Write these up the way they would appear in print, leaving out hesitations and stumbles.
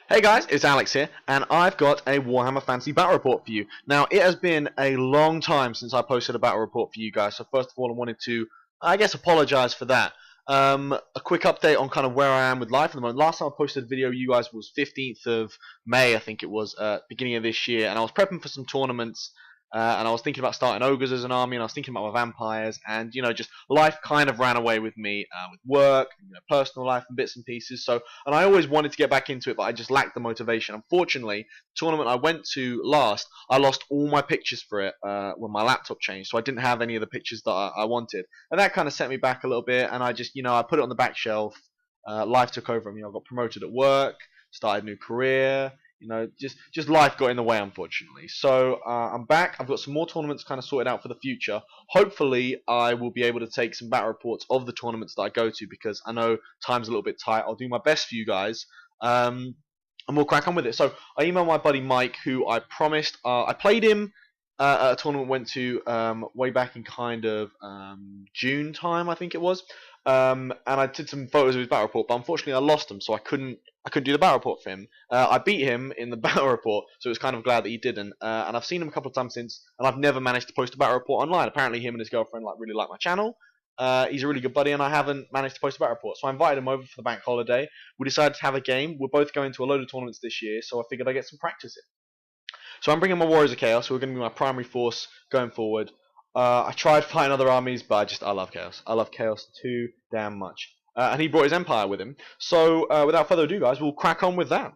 Hey guys, it's Alex here, and I've got a Warhammer Fantasy Battle Report for you. Now, it has been a long time since I posted a battle report for you guys, so first of all, I wanted to, apologize for that. A quick update on kind of where I am with life at the moment. Last time I posted a video, you guys, was 15th of May, I think it was, beginning of this year, and I was prepping for some tournaments, and I was thinking about starting ogres as an army, and I was thinking about my vampires, and just life kind of ran away with me with work, personal life, and bits and pieces. So, and I always wanted to get back into it, but I just lacked the motivation. Unfortunately, the tournament I went to last, I lost all my pictures for it when my laptop changed, so I didn't have any of the pictures that I wanted, and that kind of set me back a little bit. And I just, I put it on the back shelf. Life took over me. I got promoted at work, started a new career. Just life got in the way, unfortunately. So I'm back. I've got some more tournaments kind of sorted out for the future. Hopefully, I will be able to take some battle reports of the tournaments that I go to, because I know time's a little bit tight. I'll do my best for you guys. And we'll crack on with it. So I emailed my buddy Mike, who I promised. I played him at a tournament went to way back in kind of June time, I think it was. And I did some photos of his battle report, but unfortunately I lost him, so I couldn't do the battle report for him. I beat him in the battle report, so I was kind of glad that he didn't. And I've seen him a couple of times since, and I've never managed to post a battle report online. Apparently, him and his girlfriend really like my channel. He's a really good buddy, and I haven't managed to post a battle report. So I invited him over for the bank holiday. We decided to have a game. We're both going to a load of tournaments this year, so I figured I'd get some practice in. So I'm bringing my Warriors of Chaos, who are going to be my primary force going forward. I tried fighting other armies, but I love Chaos. I love Chaos too damn much. And he brought his Empire with him. So without further ado, guys, we'll crack on with that.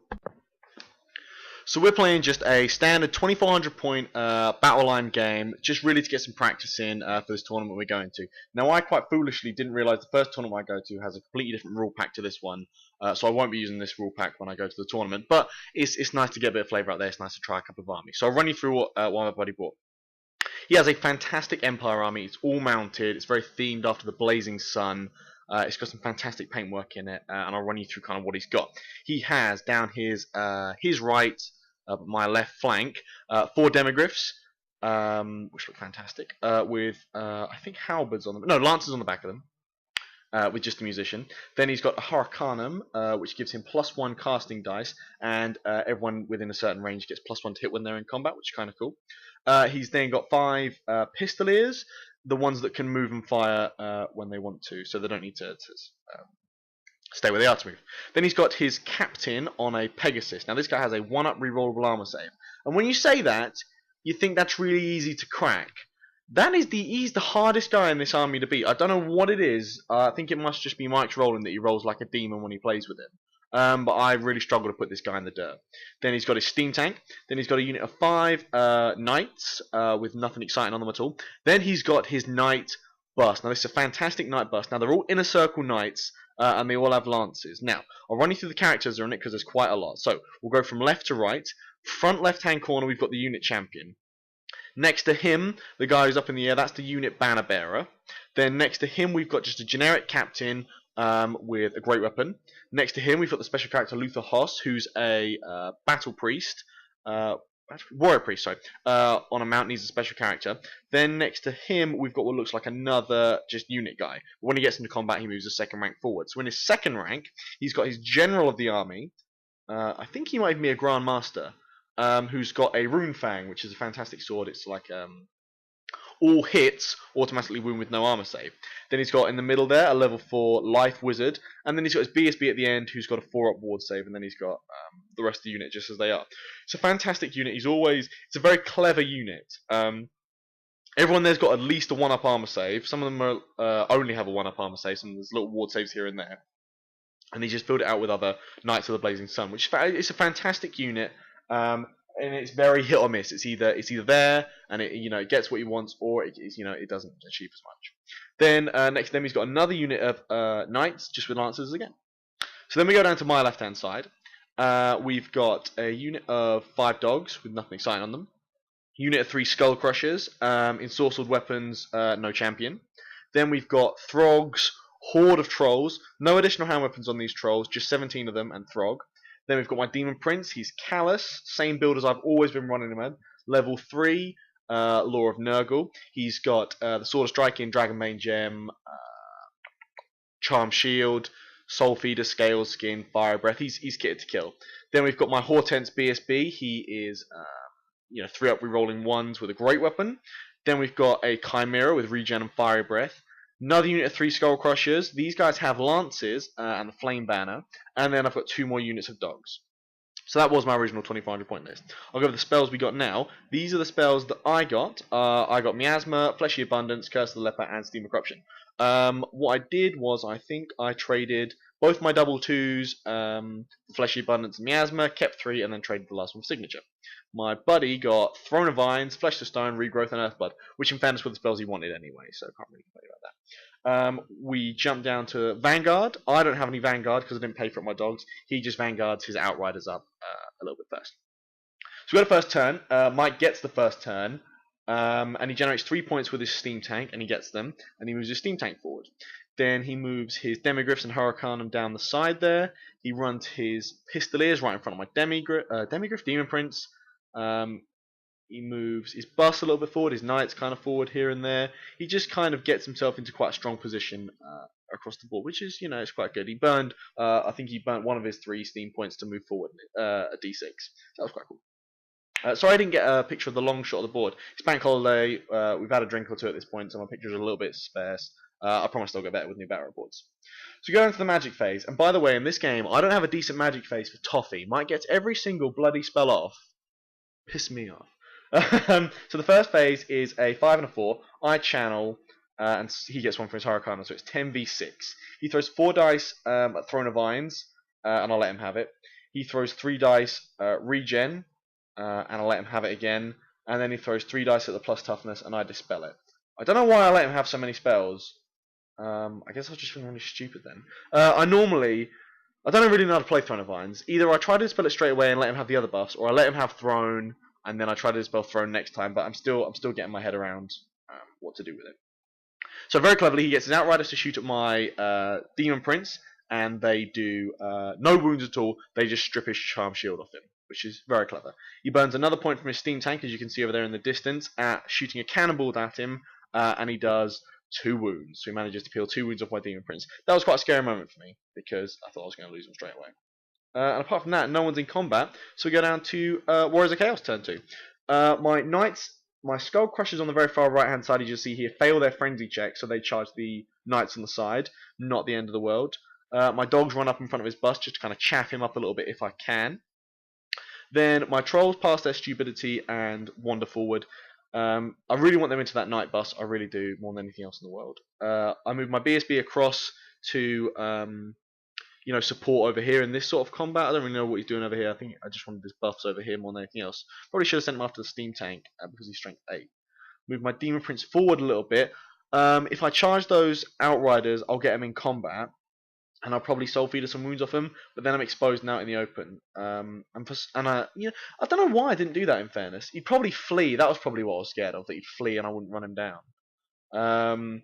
So we're playing just a standard 2400 point battle line game, just really to get some practice in for this tournament we're going to. Now, I quite foolishly didn't realise the first tournament I go to has a completely different rule pack to this one, so I won't be using this rule pack when I go to the tournament. But it's nice to get a bit of flavour out there. It's nice to try a couple of armies. So I'll run you through what my buddy bought. He has a fantastic Empire army. It's all mounted. It's very themed after the blazing sun. It's got some fantastic paintwork in it, and I'll run you through kind of what he's got. He has down his right, my left flank, 4 demigryphs, which look fantastic, with I think halberds on them. No, lancers on the back of them. With just a musician. Then he's got a Hurricanum, which gives him +1 casting dice, and everyone within a certain range gets +1 to hit when they're in combat, which is kind of cool. He's then got 5 Pistoliers, the ones that can move and fire when they want to, so they don't need to stay where they are to move. Then he's got his Captain on a Pegasus. Now this guy has a 1-up rerollable armor save, and when you say that, you think that's really easy to crack. He's the hardest guy in this army to beat. I don't know what it is. I think it must just be Mike's rolling that he rolls like a demon when he plays with him. But I really struggle to put this guy in the dirt. Then he's got his steam tank. Then he's got a unit of 5 knights with nothing exciting on them at all. Then he's got his knight bust. Now this is a fantastic knight bust. Now they're all inner circle knights, and they all have lances. Now I'll run you through the characters that are in it because there's quite a lot. So we'll go from left to right. Front left hand corner we've got the unit champion. Next to him, the guy who's up in the air, that's the unit banner bearer. Then next to him, we've got just a generic captain with a great weapon. Next to him, we've got the special character Luther Hoss, who's a battle priest, warrior priest, sorry, on a mount, needs a special character. Then next to him, we've got what looks like another just unit guy. When he gets into combat, he moves a second rank forward. So in his second rank, he's got his general of the army. I think he might even be a Grand Master. Who's got a Rune Fang, which is a fantastic sword. It's like all hits automatically wound with no armor save. Then he's got in the middle there a level 4 Life Wizard, and then he's got his BSB at the end, who's got a 4-up ward save, and then he's got the rest of the unit just as they are. It's a fantastic unit. It's a very clever unit. Everyone there's got at least a 1-up armor save. Some of them only have a 1-up armor save. Some there's little ward saves here and there, and he just filled it out with other Knights of the Blazing Sun, which it's a fantastic unit. And it's very hit or miss. It's either there and it gets what he wants, or it doesn't achieve as much. Then next to them he's got another unit of knights just with lancers again. So then we go down to my left hand side. We've got a unit of 5 dogs with nothing exciting on them. Unit of 3 skull crushers. Ensorcelled weapons, no champion. Then we've got Throgs, horde of trolls. No additional hand weapons on these trolls, just 17 of them and Throg. Then we've got my Demon Prince. He's Callus, same build as I've always been running him at. Level 3, Law of Nurgle. He's got the Sword of Striking, Dragonbane Gem, Charm Shield, Soul Feeder, Scale Skin, Fire Breath. He's kitted to kill. Then we've got my Hortense BSB. He is 3-up rerolling 1s with a great weapon. Then we've got a Chimera with Regen and Fire Breath. Another unit of 3 Skull Crushers. These guys have Lances and the Flame Banner. And then I've got 2 more units of Dogs. So that was my original 2500 point list. I'll go over the spells we got now. These are the spells that I got. I got Miasma, Fleshy Abundance, Curse of the Leper, and Steam of Corruption. What I did was I think I traded both my double 2s, Fleshy Abundance and Miasma, kept 3, and then traded the last one for Signature. My buddy got Throne of Vines, Flesh to Stone, Regrowth, and Earthblood, which in fairness were the spells he wanted anyway, so I can't really complain about that. We jumped down to Vanguard. I don't have any Vanguard because I didn't pay for it my dogs. He just Vanguards his Outriders up a little bit first. So we got a first turn. Mike gets the first turn, and he generates 3 points with his Steam Tank, and he gets them, and he moves his Steam Tank forward. Then he moves his Demigryphs and Huracanum down the side there. He runs his Pistoliers right in front of my Demigryph, Demon Prince. He moves his bus a little bit forward, his knights kind of forward here and there. He just kind of gets himself into quite a strong position across the board, which is, it's quite good. He burned, I think he burnt one of his 3 steam points to move forward a d6. So that was quite cool. Sorry I didn't get a picture of the long shot of the board. It's bank holiday, we've had a drink or two at this point, so my pictures are a little bit sparse. I promise they'll get better with new battle reports. So we go into the magic phase, and by the way, in this game, I don't have a decent magic phase for Toffee. Mike gets every single bloody spell off. Piss me off. So the first phase is a 5 and a 4. I channel, and he gets one for his Huracanum, so it's 10v6. He throws 4 dice at Throne of Vines, and I'll let him have it. He throws 3 dice Regen, and I'll let him have it again. And then he throws 3 dice at the plus toughness, and I dispel it. I don't know why I let him have so many spells. I guess I was just feeling really stupid then. I don't really know how to play Throne of Vines. Either I try to dispel it straight away and let him have the other buffs, or I let him have Throne, and then I try to dispel Throne next time, but I'm still getting my head around what to do with it. So very cleverly, he gets his Outriders to shoot at my Demon Prince, and they do no wounds at all. They just strip his Charm Shield off him, which is very clever. He burns another point from his Steam Tank, as you can see over there in the distance, at shooting a Cannonball at him, and he does 2 wounds. So he manages to peel 2 wounds off my Demon Prince. That was quite a scary moment for me, because I thought I was going to lose him straight away. And apart from that, no one's in combat, so we go down to Warriors of Chaos turn 2. My Knights, my Skull Crushers on the very far right hand side, as you see here, fail their frenzy check, so they charge the Knights on the side, not the end of the world. My Dogs run up in front of his bus just to kind of chaff him up a little bit if I can. Then my Trolls pass their stupidity and wander forward. I really want them into that Knight bus, I really do, more than anything else in the world. I move my BSB across to support over here in this sort of combat. I don't really know what he's doing over here. I think I just wanted his buffs over here more than anything else. Probably should have sent him after the Steam Tank because he's strength 8. Move my Demon Prince forward a little bit. If I charge those Outriders, I'll get him in combat, and I'll probably Soul Feeder some wounds off him. But then I'm exposed now in the open. I don't know why I didn't do that. In fairness, he'd probably flee. That was probably what I was scared of. That he'd flee and I wouldn't run him down.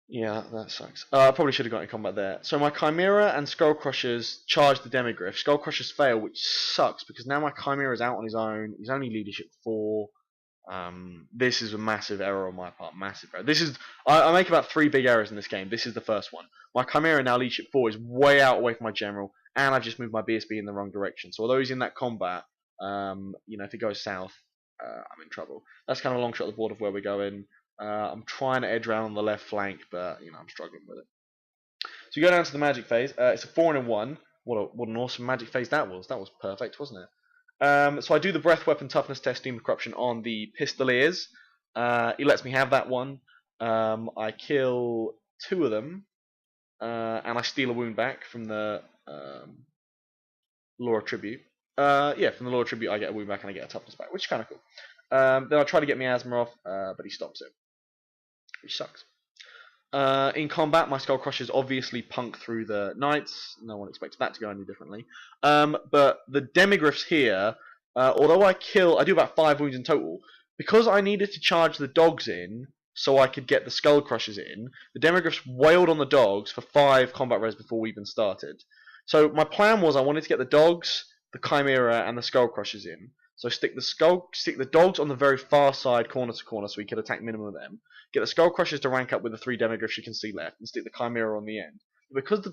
Yeah, that sucks. I probably should have got in combat there. So my Chimera and Skull Crushers charge the Demigryph. Skull Crushers fail, which sucks because now my Chimera is out on his own. He's only leadership 4. This is a massive error on my part. Massive error. I make about 3 big errors in this game. This is the first one. My Chimera now leadership 4 is way out away from my general, and I've just moved my BSB in the wrong direction. So although he's in that combat, if it goes south, I'm in trouble. That's kind of a long shot of the board of where we're going. I'm trying to edge around on the left flank, but I'm struggling with it. So you go down to the magic phase. It's a 4 and a 1. What an awesome magic phase that was. That was perfect, wasn't it? So I do the breath weapon toughness test, Steam Corruption on the Pistoliers. He lets me have that one. I kill 2 of them, and I steal a wound back from the Law of Tribute. From the Law of Tribute I get a wound back and I get a toughness back, which is kind of cool. Then I try to get Miasma off, but he stops it, which sucks. In combat, my Skull Crushers obviously punk through the Knights. No one expected that to go any differently. But the Demigryphs here, although I do about 5 wounds in total, because I needed to charge the Dogs in so I could get the Skull Crushers in, the Demigryphs wailed on the Dogs for 5 combat res before we even started. So my plan was I wanted to get the Dogs, the Chimera, and the Skull Crushers in. So stick the Dogs on the very far side, corner to corner, so we could attack minimum of them. Get the Skull Crushers to rank up with the 3 Demigryphs you can see left, and stick the Chimera on the end. Because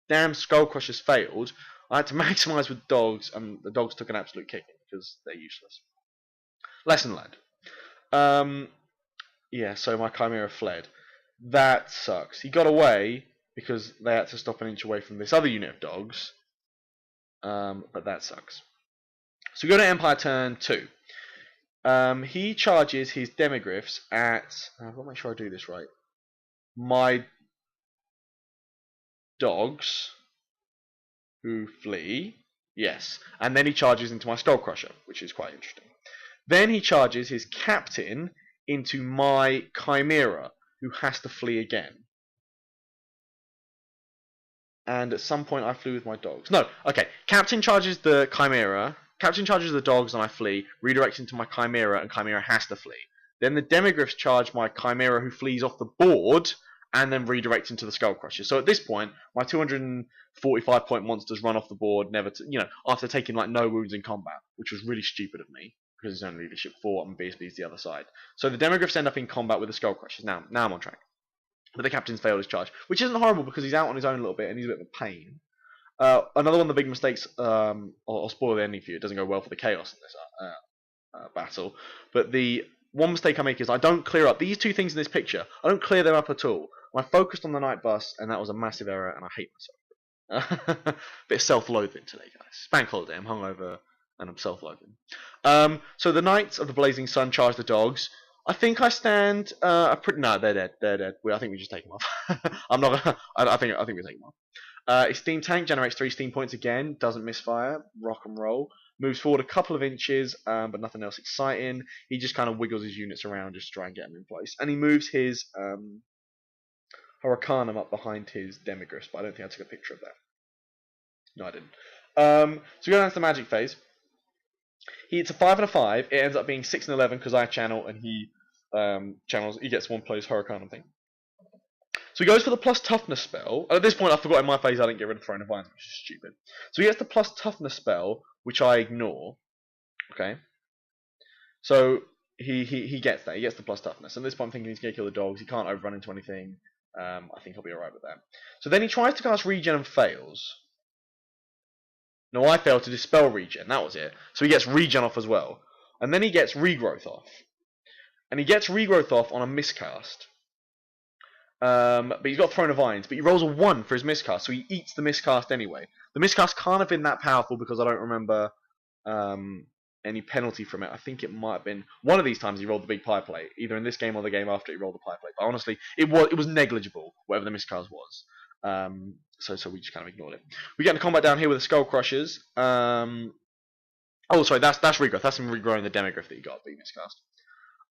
damn Skull Crushers failed, I had to maximise with dogs, and the dogs took an absolute kicking because they're useless. Lesson learned. Yeah, so my Chimera fled. That sucks. He got away because they had to stop an inch away from this other unit of dogs. But that sucks. So we go to Empire turn 2. He charges his Demigryphs at... I've got to make sure I do this right. My dogs who flee. Yes. And then he charges into my Skullcrusher, which is quite interesting. Then he charges his captain into my Chimera, who has to flee again. And at some point I flew with my dogs. No, okay. Captain charges the Chimera. Captain charges the dogs and I flee. Redirects into my Chimera and Chimera has to flee. Then the Demigryphs charge my Chimera who flees off the board and then redirects into the Skullcrusher. So at this point, my 245 point monsters run off the board, after taking like no wounds in combat, which was really stupid of me because it's only leadership 4 and BSB's the other side. So the Demigryphs end up in combat with the Skullcrushers. Now I'm on track. But the captain's failed his charge, which isn't horrible because he's out on his own a little bit and he's a bit of a pain. Another one of the big mistakes, I'll spoil the ending for you, it doesn't go well for the Chaos in this battle, but the one mistake I make is I don't clear up these two things in this picture. I don't clear them up at all. I focused on the night bus and that was a massive error and I hate myself. Bit of self-loathing today, guys. Bank holiday, I'm hungover and I'm self-loathing. So the Knights of the Blazing Sun charge the dogs. I think I stand no, they're dead. They're dead. I think we just take them off. I'm not gonna. I think we take them off. His steam tank generates 3 steam points again. Doesn't misfire. Rock and roll. Moves forward a couple of inches, but nothing else exciting. He just kind of wiggles his units around just to try and get them in place. And he moves his Hurricanum up behind his Demigryphs, but I don't think I took a picture of that. No, I didn't. So we go down to the magic phase. It's a 5 and a 5. It ends up being 6 and 11 because I channel and he channels. He gets one plays Hurricanum thing. So he goes for the plus toughness spell. At this point, I forgot in my phase I didn't get rid of Throne of Vines, which is stupid. So he gets the plus toughness spell, which I ignore. Okay. So he gets that. He gets the plus toughness. And at this point, I'm thinking he's going to kill the dogs. He can't overrun into anything. I think I'll be alright with that. So then he tries to cast Regen and fails. No, I failed to dispel Regen. That was it. So he gets Regen off as well. And then he gets Regrowth off. And he gets Regrowth off on a miscast. But he's got Throne of Vines. But he rolls a 1 for his miscast. So he eats the miscast anyway. The miscast can't have been that powerful because I don't remember any penalty from it. I think it might have been one of these times he rolled the big pie plate. Either in this game or the game after he rolled the pie plate. But honestly, it was negligible, whatever the miscast was. So we just kind of ignored it. We get into combat down here with the Skull Crushers. Oh, sorry, that's regrowth. That's him regrowing the Demigryph that he got, being miscast.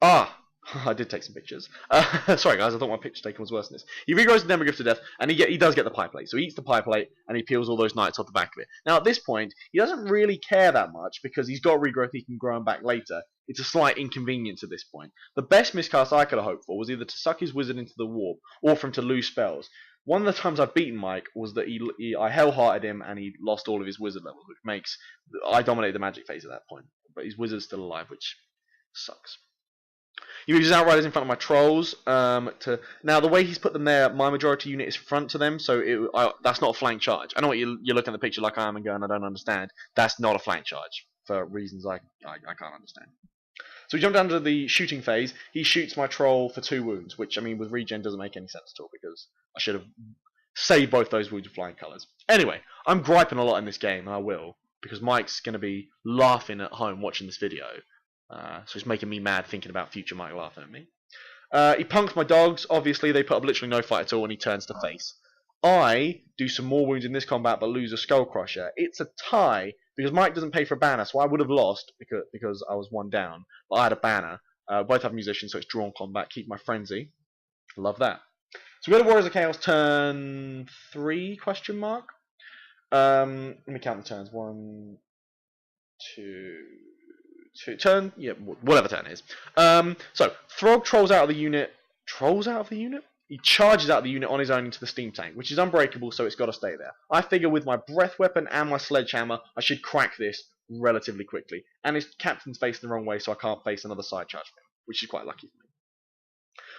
I did take some pictures. Sorry guys, I thought my picture taken was worse than this. He regrows the Demigryph to death, and he does get the pie plate. So he eats the pie plate, and he peels all those knights off the back of it. Now at this point, he doesn't really care that much, because he's got regrowth, he can grow them back later. It's a slight inconvenience at this point. The best miscast I could have hoped for was either to suck his wizard into the warp, or for him to lose spells. One of the times I've beaten Mike was that I hell-hearted him, and he lost all of his wizard levels, which makes... I dominated the magic phase at that point. But his wizard's still alive, which sucks. He moves his Outriders in front of my Trolls. Now, the way he's put them there, my majority unit is front to them, so that's not a flank charge. I know what you're looking at the picture like I am and going, I don't understand. That's not a flank charge, for reasons I can't understand. So we jump down to the shooting phase. He shoots my Troll for 2 wounds, which, I mean, with regen doesn't make any sense at all, because I should have saved both those wounds with flying colours. Anyway, I'm griping a lot in this game, and I will, because Mike's going to be laughing at home watching this video. So it's making me mad thinking about future Mike laughing at me. He punks my dogs. Obviously, they put up literally no fight at all, and he turns to face. I do some more wounds in this combat, but lose a Skull Crusher. It's a tie, because Mike doesn't pay for a banner, so I would have lost because I was 1 down. But I had a banner. Both have musicians, so it's drawn combat. Keep my frenzy. Love that. So we go to Warriors of Chaos turn 3, question mark. Let me count the turns. 1, 2... turn, yeah, whatever turn it is. So Throg trolls out of the unit. Trolls out of the unit? He charges out of the unit on his own into the steam tank, which is unbreakable, so it's got to stay there. I figure with my breath weapon and my sledgehammer, I should crack this relatively quickly. And his captain's facing the wrong way, so I can't face another side charge for him, which is quite lucky for me.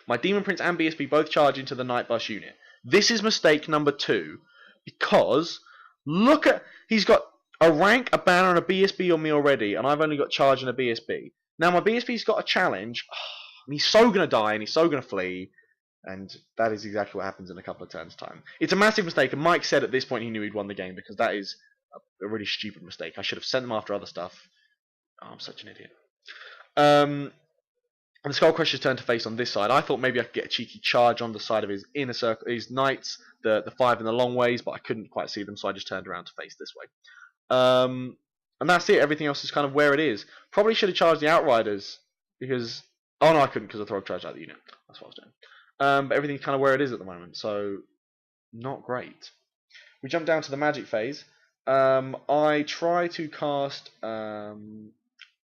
My Demon Prince and BSB both charge into the Night Bus unit. This is mistake number 2, because he's got a rank, a banner, and a BSB on me already, and I've only got charge and a BSB. Now my BSB's got a challenge, and he's so gonna die, and he's so gonna flee, and that is exactly what happens in a couple of turns' time. It's a massive mistake, and Mike said at this point he knew he'd won the game, because that is a really stupid mistake. I should have sent him after other stuff. Oh, I'm such an idiot. And the Skull Crusher's turn to face on this side. I thought maybe I could get a cheeky charge on the side of his inner circle, his knights, the 5 in the long ways, but I couldn't quite see them, so I just turned around to face this way. And that's it. Everything else is kind of where it is. Probably should have charged the Outriders, because... Oh no, I couldn't, because I Throg charged out the unit. That's what I was doing. But everything's kind of where it is at the moment, so not great. We jump down to the magic phase. I try to cast...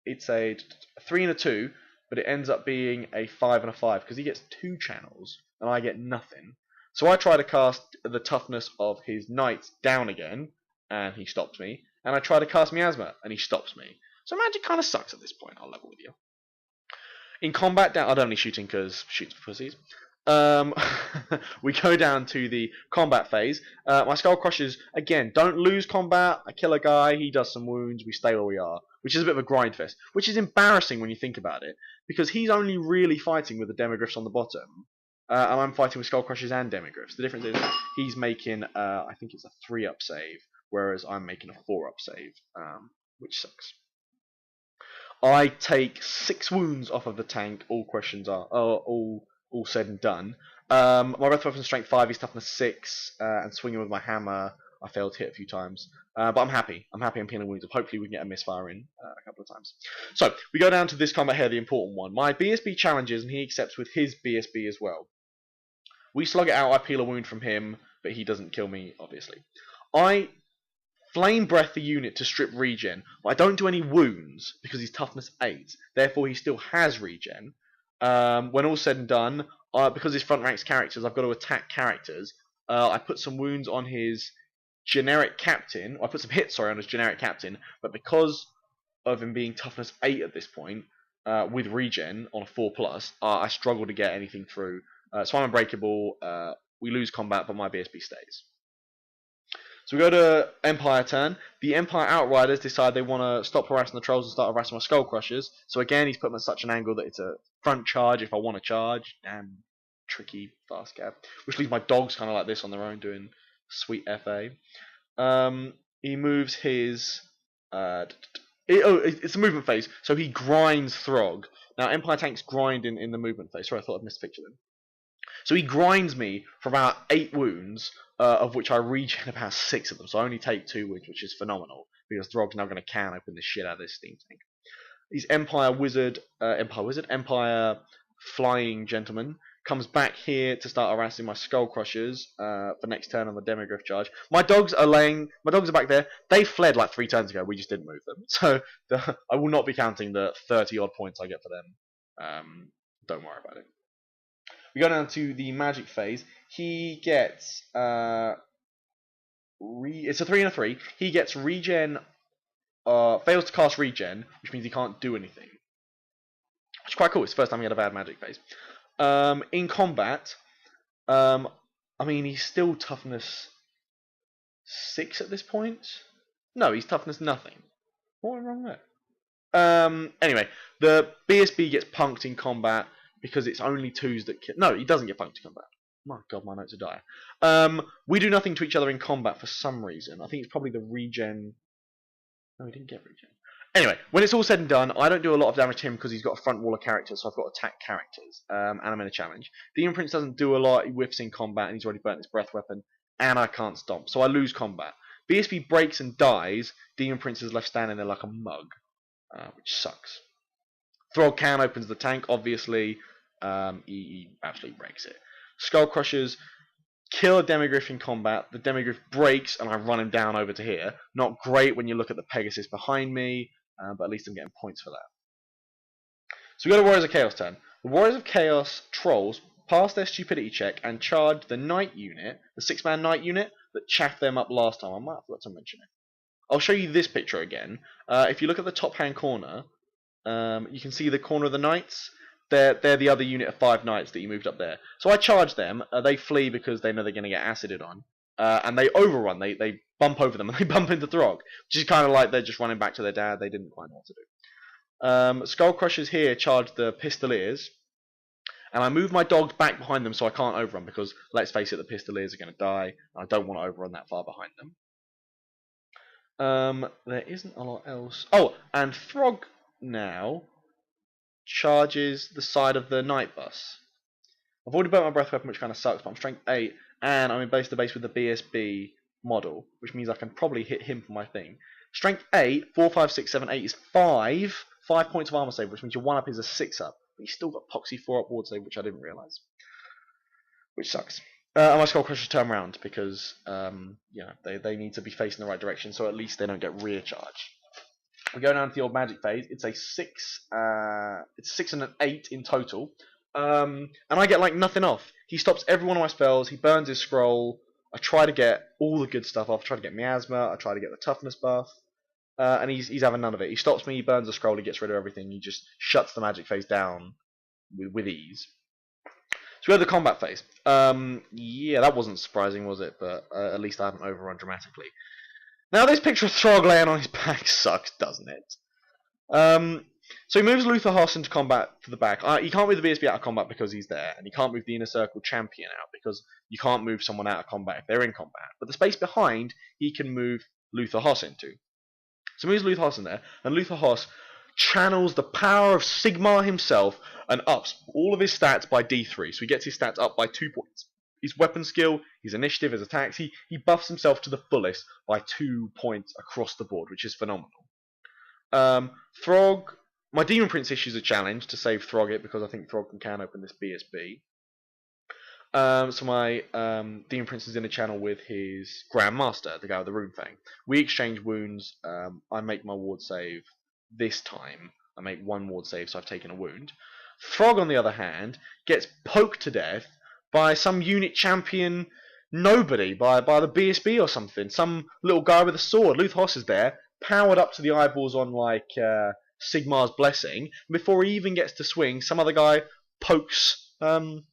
it's a 3 and a 2, but it ends up being a 5 and a 5, because he gets 2 channels, and I get nothing. So I try to cast the toughness of his knights down again, and he stops me. And I try to cast Miasma, and he stops me. So magic kind of sucks at this point, I'll level with you. In combat, I'm only shooting because shoots for pussies. We go down to the combat phase. My Skull Crushers, again, don't lose combat. I kill a guy, he does some wounds, we stay where we are. Which is a bit of a grind fest. Which is embarrassing when you think about it. Because he's only really fighting with the Demigryphs on the bottom. And I'm fighting with Skull Crushers and Demigryphs. The difference is he's making, I think it's a 3-up save. Whereas I'm making a 4-up save. Which sucks. I take 6 wounds off of the tank. All questions are all said and done. My breath weapon strength 5, he's toughness 6, and swinging with my hammer, I failed to hit a few times. But I'm happy. I'm peeling wounds. Hopefully we can get a misfire in a couple of times. So we go down to this combat here, the important one. My BSB challenges, and he accepts with his BSB as well. We slug it out. I peel a wound from him, but he doesn't kill me, obviously. I flame breath the unit to strip regen, but I don't do any wounds because he's toughness 8. Therefore, he still has regen. When all's said and done, because his front ranks characters, I've got to attack characters. I put some wounds on his generic captain. I put some hits, on his generic captain, but because of him being toughness 8 at this point, with regen on a 4+, I struggle to get anything through. So I'm unbreakable. We lose combat, but my BSB stays. So we go to Empire turn. The Empire Outriders decide they want to stop harassing the trolls and start harassing my Skull Crushers. So again, he's put them at such an angle that it's a front charge if I want to charge. Damn tricky fast gap. Which leaves my dogs kind of like this on their own doing sweet FA. He moves his... it's a movement phase, so he grinds Throg. Now, Empire tanks grind in the movement phase. Sorry, I thought I'd missed a picture of them. So he grinds me for about 8 wounds, of which I regen about 6 of them. So I only take 2 wounds, which is phenomenal, because Throg's now going to can open the shit out of this steam tank. He's Empire Flying Gentleman, comes back here to start harassing my Skull Crushers for next turn on the Demigryph charge. My dogs are back there. They fled like 3 turns ago. We just didn't move them. So I will not be counting the 30-odd points I get for them. Don't worry about it. We go down to the magic phase. He gets it's a 3 and a 3. He gets regen. Fails to cast regen, which means he can't do anything. Which is quite cool. It's the first time he had a bad magic phase. In combat, I mean, he's still toughness 6 at this point. No, he's toughness nothing. What went wrong there? Anyway, the BSB gets punked in combat because it's only 2s that kill. No, he doesn't get punked in combat. My god, my notes are dire. We do nothing to each other in combat for some reason. I think it's probably the regen. No, he didn't get regen. Anyway, when it's all said and done, I don't do a lot of damage to him because he's got a front wall of characters, so I've got to attack characters, and I'm in a challenge. Demon Prince doesn't do a lot, he whiffs in combat, and he's already burnt his breath weapon, and I can't stomp, so I lose combat. BSB breaks and dies, Demon Prince is left standing there like a mug, which sucks. Throg can opens the tank, obviously, he absolutely breaks it. Skull Crushers kill a Demigryph in combat, the Demigryph breaks, and I run him down over to here. Not great when you look at the Pegasus behind me, but at least I'm getting points for that. So we go to Warriors of Chaos turn. The Warriors of Chaos trolls pass their stupidity check and charge the Knight unit, the 6-man Knight unit, that chaffed them up last time. I might have forgot to mention it. I'll show you this picture again. If you look at the top hand corner, you can see the corner of the Knights. They're the other unit of 5 Knights that you moved up there. So I charge them. They flee because they know they're going to get acided on. and they overrun. They bump over them and they bump into Throg, which is kind of like they're just running back to their dad. They didn't quite know what to do. Skull Crushers here charge the Pistoliers, and I move my dogs back behind them so I can't overrun because, let's face it, the Pistoliers are going to die. And I don't want to overrun that far behind them. There isn't a lot else. Oh, and Throg now charges the side of the Night Bus. I've already burnt my breath weapon, which kind of sucks, but I'm strength 8, and I'm in base to base with the BSB model, which means I can probably hit him for my thing. Strength 8, 4, 5, 6, 7, 8 is 5 points of armor save, which means your 1 up is a 6 up. But he's still got Poxy 4 up ward save, which I didn't realise. Which sucks. And my Skull Crushers turn around because they need to be facing the right direction, so at least they don't get rear charge. We go down to the old magic phase. It's a 6 and an 8 in total. And I get like nothing off. He stops every one of my spells. He burns his scroll. I try to get all the good stuff off. I try to get miasma. I try to get the toughness buff. And he's having none of it. He stops me. He burns the scroll. He gets rid of everything. He just shuts the magic phase down with ease. So we have the combat phase. Yeah, that wasn't surprising, was it? But at least I haven't overrun dramatically. Now this picture of Throg laying on his back sucks, doesn't it? So he moves Luther Hoss into combat to the back. He can't move the BSB out of combat because he's there, and he can't move the Inner Circle champion out because you can't move someone out of combat if they're in combat. But the space behind, he can move Luther Hoss into. So he moves Luther Hoss in there, and Luther Hoss channels the power of Sigmar himself and ups all of his stats by D3. So he gets his stats up by 2 points. His weapon skill, his initiative, his attacks, he buffs himself to the fullest by 2 points across the board, which is phenomenal. Throg, my Demon Prince issues a challenge to save Throg it because I think Throg can open this BSB. So my Demon Prince is in a channel with his Grandmaster, the guy with the Rune Fang. We exchange wounds. I make my ward save this time. I make 1 ward save, so I've taken a wound. Throg, on the other hand, gets poked to death by some unit champion nobody, by the BSB or something. Some little guy with a sword. Luther Hoss is there, powered up to the eyeballs on like Sigmar's Blessing. Before he even gets to swing, some other guy pokes Throg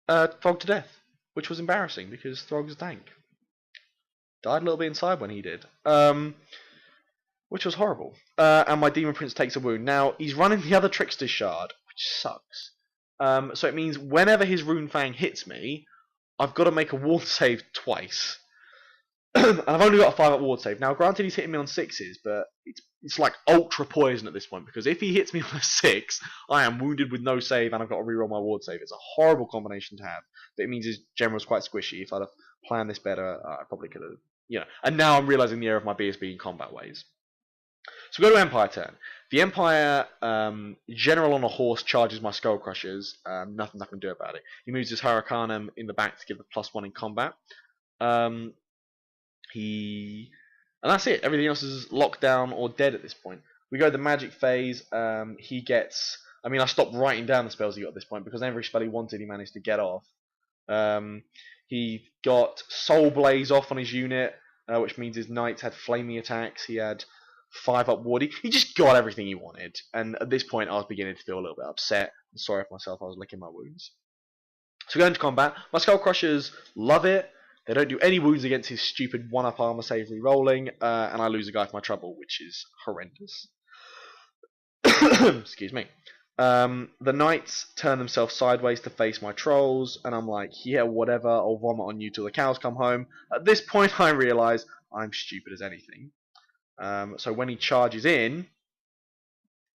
to death, which was embarrassing because Throg's dank. Died a little bit inside when he did. Which was horrible. And my Demon Prince takes a wound. Now, he's running the other Trickster's Shard, which sucks. So it means whenever his Rune Fang hits me, I've got to make a ward save twice. And I've only got a 5 up ward save. Now, granted, he's hitting me on 6s, but it's like ultra poison at this point, because if he hits me on a 6, I am wounded with no save, and I've got to reroll my ward save. It's a horrible combination to have, but it means his general's quite squishy. If I'd have planned this better, I probably could have, And now I'm realising the error of my BSB in combat ways. So we go to Empire turn. The Empire general on a horse charges my Skull Crushers. Nothing I can do about it. He moves his Hurricanum in the back to give the +1 in combat. And that's it. Everything else is locked down or dead at this point. We go to the magic phase. He gets... I stopped writing down the spells he got at this point because every spell he wanted he managed to get off. He got Soul Blaze off on his unit, which means his knights had flamey attacks. He had 5 up ward. He just got everything he wanted. And at this point I was beginning to feel a little bit upset. I'm sorry for myself. I was licking my wounds. So we go into combat. My Skull Crushers love it. They don't do any wounds against his stupid 1-up armor save re-rolling, and I lose a guy for my trouble, which is horrendous. Excuse me. The knights turn themselves sideways to face my trolls, and I'm like, yeah, whatever, I'll vomit on you till the cows come home. At this point I realise I'm stupid as anything. So when he charges in,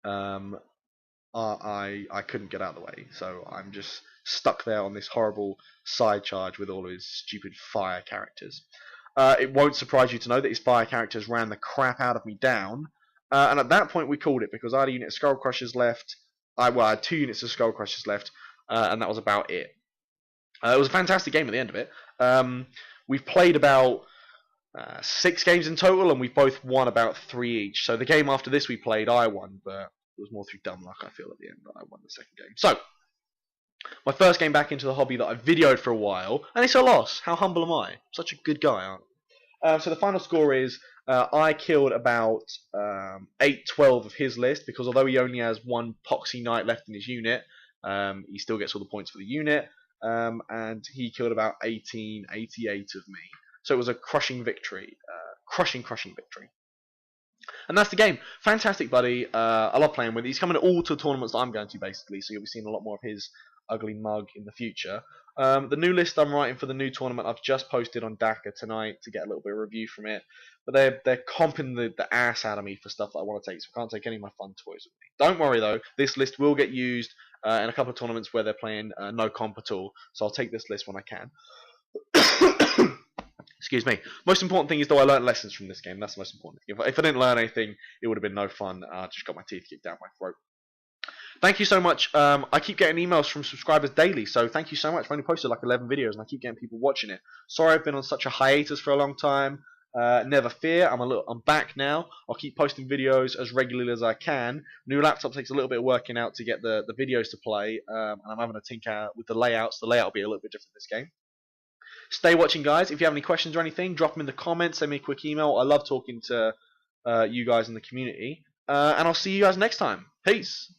I couldn't get out of the way, so I'm just stuck there on this horrible side charge with all of his stupid fire characters. It won't surprise you to know that his fire characters ran the crap out of me down, and at that point we called it because I had a unit of Skull Crushers left. I had 2 units of Skull Crushers left, and that was about it. It was a fantastic game at the end of it. We've played about 6 games in total, and we've both won about 3 each. So the game after this we played, I won, but it was more through dumb luck, I feel, at the end, but I won the second game. So, my first game back into the hobby that I videoed for a while, and it's a loss. How humble am I? I'm such a good guy, aren't I? So the final score is, I killed about 8-12 of his list, because although he only has 1 Poxy Knight left in his unit, he still gets all the points for the unit. and he killed about 1888 of me. So it was a crushing victory, crushing victory. And that's the game. Fantastic, buddy. I love playing with it. He's coming all to the tournaments that I'm going to, basically, so you'll be seeing a lot more of his ugly mug in the future. The new list I'm writing for the new tournament I've just posted on Daka tonight to get a little bit of review from it. But they're comping the ass out of me for stuff that I want to take, so I can't take any of my fun toys with me. Don't worry though, this list will get used in a couple of tournaments where they're playing no comp at all, so I'll take this list when I can. Excuse me. Most important thing is though I learned lessons from this game. That's the most important thing. If I didn't learn anything, it would have been no fun. I just got my teeth kicked down my throat. Thank you so much. I keep getting emails from subscribers daily, so thank you so much. I've only posted like 11 videos, and I keep getting people watching it. Sorry I've been on such a hiatus for a long time. Never fear, I'm back now. I'll keep posting videos as regularly as I can. New laptop takes a little bit of working out to get the videos to play, and I'm having a tinker with the layouts. The layout will be a little bit different this game. Stay watching, guys. If you have any questions or anything, drop them in the comments. Send me a quick email. I love talking to you guys in the community. And I'll see you guys next time. Peace.